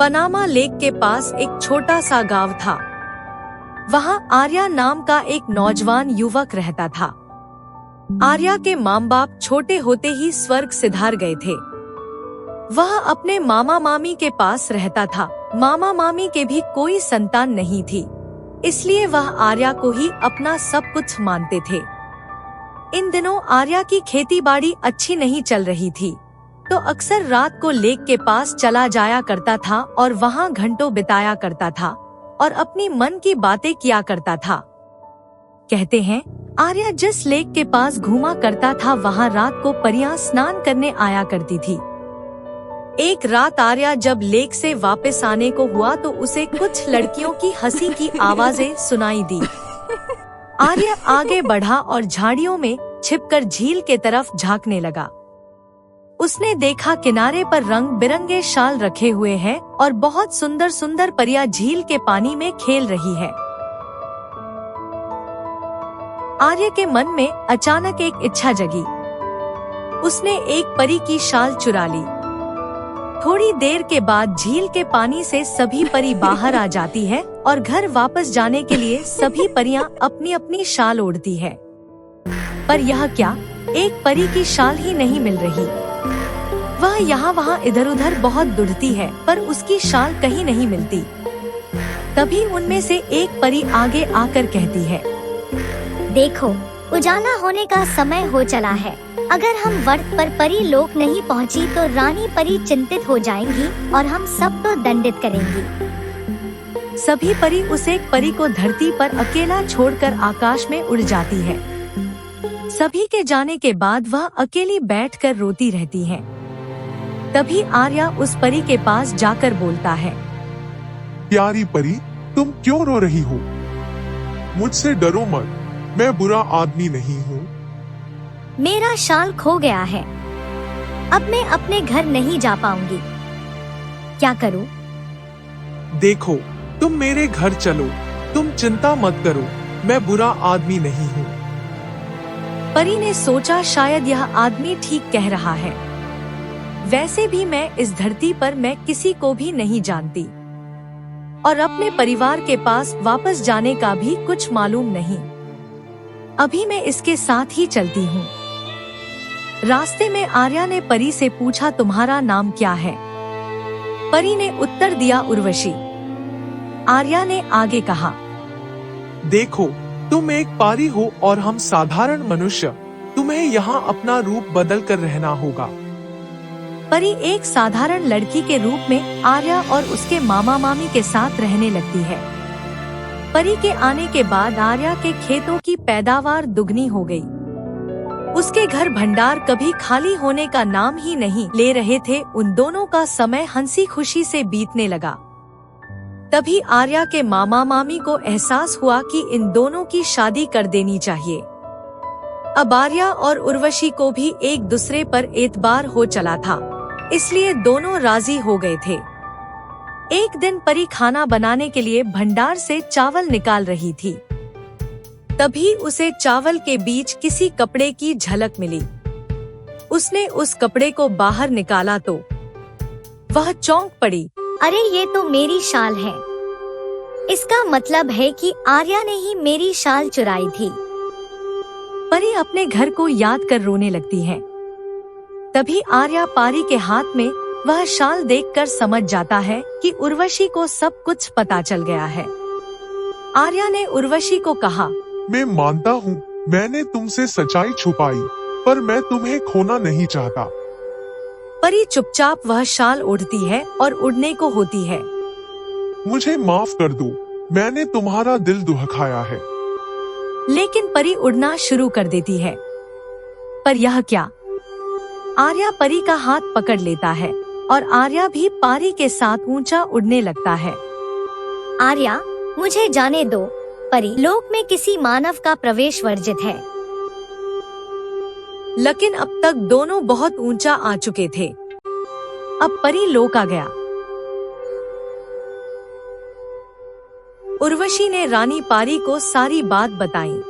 Panama lake के पास एक छोटा सा गांव था। वहाँ आर्या नाम का एक नौजवान युवक रहता था। आर्या के माँ बाप छोटे होते ही स्वर्ग सिधार गए थे। वह अपने मामा मामी के पास रहता था। मामा मामी के भी कोई संतान नहीं थी, इसलिए वह आर्या को ही अपना सब कुछ मानते थे। इन दिनों आर्या की खेती बाड़ी अच्छी नहीं चल रही थी, तो अक्सर रात को लेक के पास चला जाया करता था और वहाँ घंटों बिताया करता था और अपनी मन की बातें किया करता था। कहते हैं आर्या जिस लेक के पास घूमा करता था वहाँ रात को परियां स्नान करने आया करती थी। एक रात आर्या जब लेक से वापस आने को हुआ तो उसे कुछ लड़कियों की हंसी की आवाजें सुनाई दी। आर्या आगे बढ़ा और झाड़ियों में छिपकर झील के तरफ झांकने लगा। उसने देखा किनारे पर रंग बिरंगे शाल रखे हुए हैं और बहुत सुंदर सुंदर परियां झील के पानी में खेल रही है। आर्य के मन में अचानक एक इच्छा जगी। उसने एक परी की शाल चुरा ली। थोड़ी देर के बाद झील के पानी से सभी परी बाहर आ जाती है और घर वापस जाने के लिए सभी परियां अपनी अपनी शाल ओढ़ती है। पर यह क्या, एक परी की शाल ही नहीं मिल रही। वह यहाँ वहाँ इधर उधर बहुत ढूंढती है पर उसकी शाल कहीं नहीं मिलती। तभी उनमें से एक परी आगे आकर कहती है, देखो, उजाला होने का समय हो चला है। अगर हम वक्त पर परी लोक नहीं पहुँची तो रानी परी चिंतित हो जाएंगी और हम सब तो दंडित करेंगी। सभी परी उस एक परी को धरती पर अकेला छोड़कर आकाश में उड़ जाती है। सभी के जाने के बाद वह अकेली बैठकर रोती रहती है। तभी आर्या उस परी के पास जाकर बोलता है, प्यारी परी, तुम क्यों रो रही हो? मुझसे डरो मत, मैं बुरा आदमी नहीं हूँ। मेरा शाल खो गया है। अब मैं अपने घर नहीं जा पाऊंगी। क्या करूँ? देखो, तुम मेरे घर चलो। तुम चिंता मत करो, मैं बुरा आदमी नहीं हूँ। परी ने सोचा शायद यह आदमी ठीक कह रहा है। वैसे भी मैं इस धरती पर मैं किसी को भी नहीं जानती और अपने परिवार के पास वापस जाने का भी कुछ मालूम नहीं। अभी मैं इसके साथ ही चलती हूँ। रास्ते में आर्या ने परी से पूछा, तुम्हारा नाम क्या है? परी ने उत्तर दिया, उर्वशी। आर्या ने आगे कहा, देखो, तुम एक पारी हो और हम साधारण मनुष्य। तुम्हें यहाँ अपना रूप बदल कर रहना होगा। परी एक साधारण लड़की के रूप में आर्या और उसके मामा मामी के साथ रहने लगती है। परी के आने के बाद आर्या के खेतों की पैदावार दुगनी हो गई। उसके घर भंडार कभी खाली होने का नाम ही नहीं ले रहे थे। उन दोनों का समय हंसी खुशी से बीतने लगा। तभी आर्या के मामा मामी को एहसास हुआ कि इन दोनों की शादी कर देनी चाहिए। अब आर्या और उर्वशी को भी एक दूसरे पर एतबार हो चला था, इसलिए दोनों राजी हो गए थे। एक दिन परी खाना बनाने के लिए भंडार से चावल निकाल रही थी। तभी उसे चावल के बीच किसी कपड़े की झलक मिली। उसने उस कपड़े को बाहर निकाला तो वह चौंक पड़ी। अरे, ये तो मेरी शाल है। इसका मतलब है कि आर्या ने ही मेरी शाल चुराई थी। परी अपने घर को याद कर रोने लगती है। तभी आर्या पारी के हाथ में वह शाल देखकर समझ जाता है कि उर्वशी को सब कुछ पता चल गया है। आर्या ने उर्वशी को कहा, मैं मानता हूँ मैंने तुमसे सच्चाई छुपाई, पर मैं तुम्हें खोना नहीं चाहता। परी चुपचाप वह शाल ओढ़ती है और उड़ने को होती है। मुझे माफ कर दो, मैंने तुम्हारा दिल दुखाया है। लेकिन परी उड़ना शुरू कर देती है। पर यह क्या? आर्या परी का हाथ पकड़ लेता है और आर्या भी पारी के साथ ऊंचा उड़ने लगता है। आर्या, मुझे जाने दो। परी लोक में किसी मानव का प्रवेश वर्जित है। लेकिन अब तक दोनों बहुत ऊंचा आ चुके थे। अब परी लोक आ गया। उर्वशी ने रानी पारी को सारी बात बताई।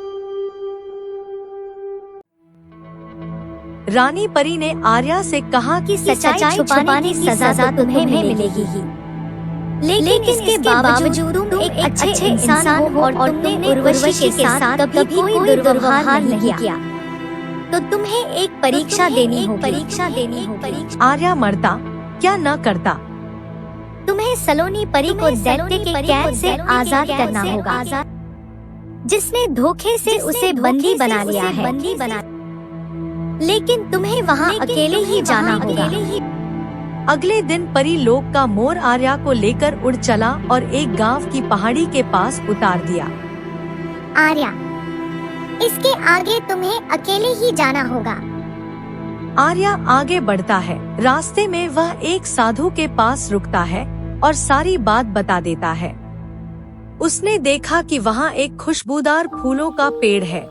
रानी परी ने आर्या से कहा कि सच्चाई छुपाने की सजा तुम्हें मिलेगी ही। लेकिन इसके बावजूद तुम एक अच्छे इंसान हो और तुमने उर्वशी के साथ कभी कोई दुर्व्यवहार नहीं किया, तो तुम्हें एक परीक्षा देनी होगी। आर्या मरता क्या न करता। तुम्हें सलोनी परी को दैत्य के कैद से आजाद करना होगा, जिसने धोखे से उसे बंदी बना लिया है। लेकिन तुम्हें वहाँ अकेले ही जाना होगा। अगले दिन परी लोक का मोर आर्या को लेकर उड़ चला और एक गांव की पहाड़ी के पास उतार दिया। आर्या, इसके आगे तुम्हें अकेले ही जाना होगा। आर्या आगे बढ़ता है। रास्ते में वह एक साधु के पास रुकता है और सारी बात बता देता है। उसने देखा कि वहाँ एक खुशबूदार फूलों का पेड़ है।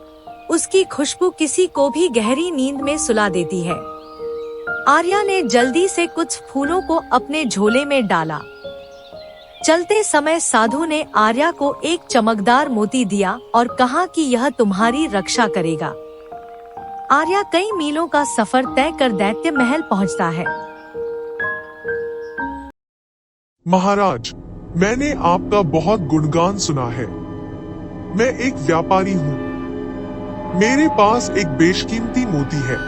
उसकी खुशबू किसी को भी गहरी नींद में सुला देती है। आर्या ने जल्दी से कुछ फूलों को अपने झोले में डाला। चलते समय साधु ने आर्या को एक चमकदार मोती दिया और कहा कि यह तुम्हारी रक्षा करेगा। आर्या कई मीलों का सफर तय कर दैत्य महल पहुंचता है। महाराज, मैंने आपका बहुत गुणगान सुना है। मैं एक व्यापारी हूँ। मेरे पास एक बेशकीमती मोती है,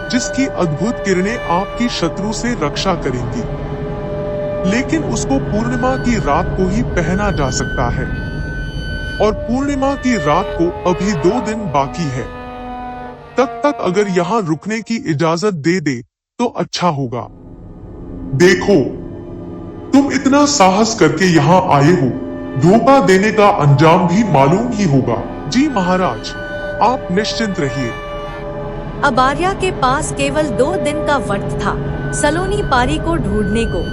जिसकी अद्भुत किरणें आपकी शत्रु से रक्षा करेंगी। लेकिन उसको पूर्णिमा की रात को ही पहना जा सकता है, और पूर्णिमा की रात को अभी 2 दिन बाकी है। तब तक अगर यहाँ रुकने की इजाजत दे दे तो अच्छा होगा। देखो, तुम इतना साहस करके यहाँ आए हो, धोखा देने का अंजाम भी मालूम ही होगा। जी महाराज, आप निश्चिंत रहिए। अब आर्या के पास केवल 2 दिन का वक्त था सलोनी पारी को ढूंढने को।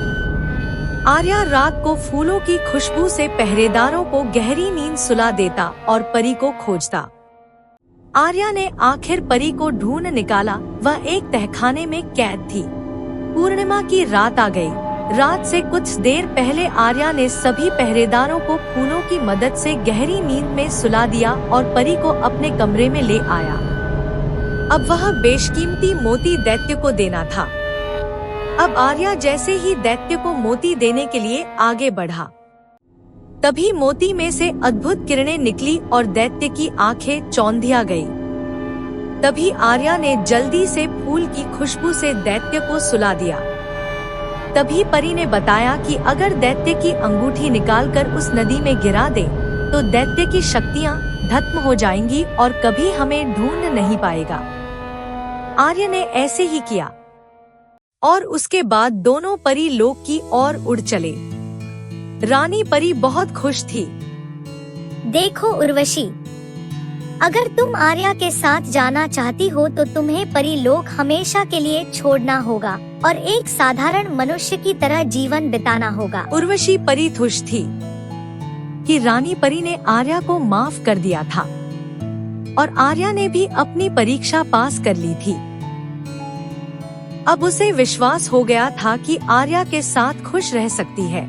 आर्या रात को फूलों की खुशबू से पहरेदारों को गहरी नींद सुला देता और परी को खोजता। आर्या ने आखिर परी को ढूंढ निकाला। वह एक तहखाने में कैद थी। पूर्णिमा की रात आ गई। रात से कुछ देर पहले आर्या ने सभी पहरेदारों को फूलों की मदद से गहरी नींद में सुला दिया और परी को अपने कमरे में ले आया। अब वह बेशकीमती मोती दैत्य को देना था। अब आर्या जैसे ही दैत्य को मोती देने के लिए आगे बढ़ा, तभी मोती में से अद्भुत किरणें निकली और दैत्य की आंखें चौंधिया गई। तभी आर्या ने जल्दी से फूल की खुशबू से दैत्य को सुला दिया। तभी परी ने बताया कि अगर दैत्य की अंगूठी निकालकर उस नदी में गिरा दे तो दैत्य की शक्तियाँ खत्म हो जाएंगी और कभी हमें ढूंढ नहीं पाएगा। आर्य ने ऐसे ही किया और उसके बाद दोनों परी लोक की ओर उड़ चले। रानी परी बहुत खुश थी। देखो उर्वशी, अगर तुम आर्या के साथ जाना चाहती हो तो तुम्हें परी लोक हमेशा के लिए छोड़ना होगा और एक साधारण मनुष्य की तरह जीवन बिताना होगा। उर्वशी परी खुश थी कि रानी परी ने आर्या को माफ कर दिया था और आर्या ने भी अपनी परीक्षा पास कर ली थी। अब उसे विश्वास हो गया था कि आर्या के साथ खुश रह सकती है।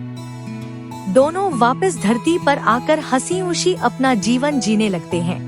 दोनों वापस धरती पर आकर हंसी खुशी अपना जीवन जीने लगते हैं।